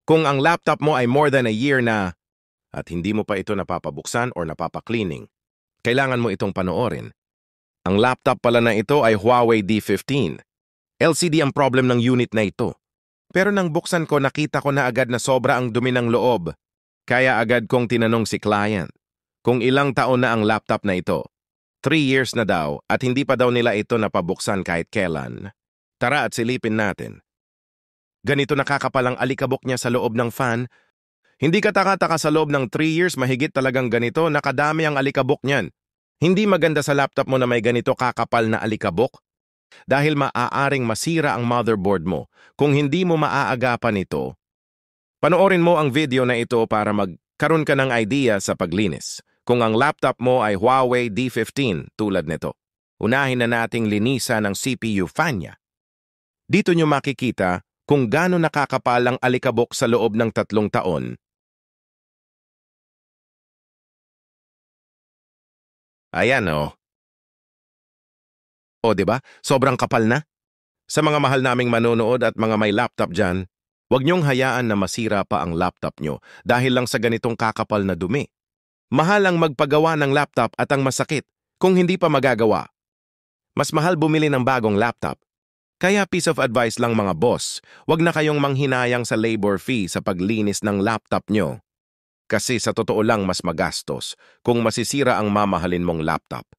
Kung ang laptop mo ay more than a year na at hindi mo pa ito napapabuksan or napapaklining, kailangan mo itong panoorin. Ang laptop pala na ito ay Huawei D15. LCD ang problem ng unit na ito. Pero nang buksan ko, nakita ko na agad na sobra ang dumi ng loob. Kaya agad kong tinanong si client kung ilang taon na ang laptop na ito. 3 years na daw at hindi pa daw nila ito napabuksan kahit kailan. Tara at silipin natin. Ganito nakakapal ang alikabok niya sa loob ng fan. Hindi ka taka-taka sa loob ng 3 years mahigit talagang ganito, nakadami ang alikabok niyan. Hindi maganda sa laptop mo na may ganito kakapal na alikabok dahil maaaring masira ang motherboard mo kung hindi mo maaagapan ito. Panoorin mo ang video na ito para magkaroon ka ng idea sa paglinis. Kung ang laptop mo ay Huawei D15 tulad nito, unahin na nating linisan ang CPU fan niya. Dito nyo makikita kung gaano nakakapal ang alikabok sa loob ng 3 taon. Ayan o. O diba? Sobrang kapal na. Sa mga mahal naming manonood at mga may laptop dyan, huwag niyong hayaan na masira pa ang laptop nyo dahil lang sa ganitong kakapal na dumi. Mahal ang magpagawa ng laptop at ang masakit kung hindi pa magagawa. Mas mahal bumili ng bagong laptop. Kaya piece of advice lang mga boss, huwag na kayong manghinayang sa labor fee sa paglinis ng laptop nyo. Kasi sa totoo lang mas magastos kung masisira ang mamahalin mong laptop.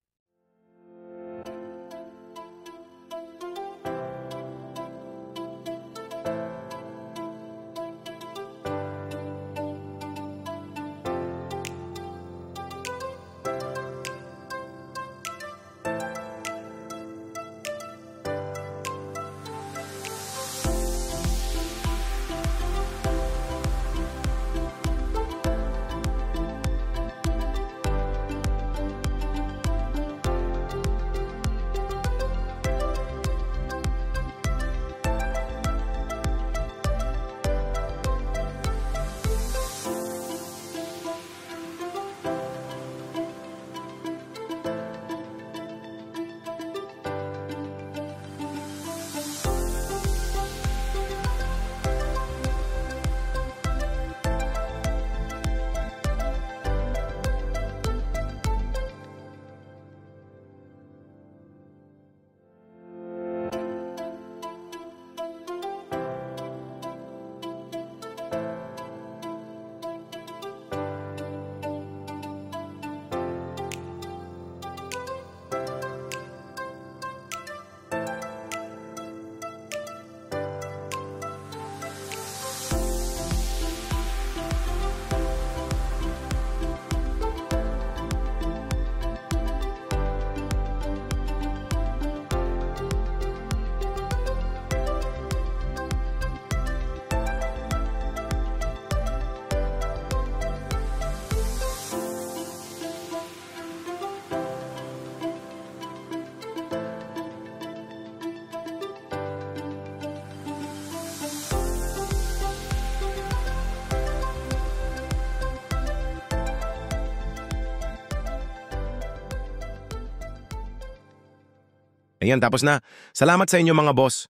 Ayan, tapos na. Salamat sa inyo mga boss.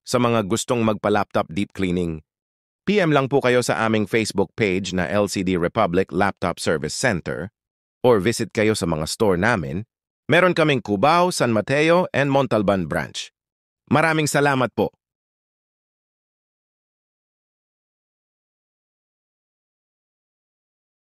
Sa mga gustong magpa-laptop deep cleaning, PM lang po kayo sa aming Facebook page na LCD Republic Laptop Service Center or visit kayo sa mga store namin. Meron kaming Cubao, San Mateo, and Montalban branch. Maraming salamat po.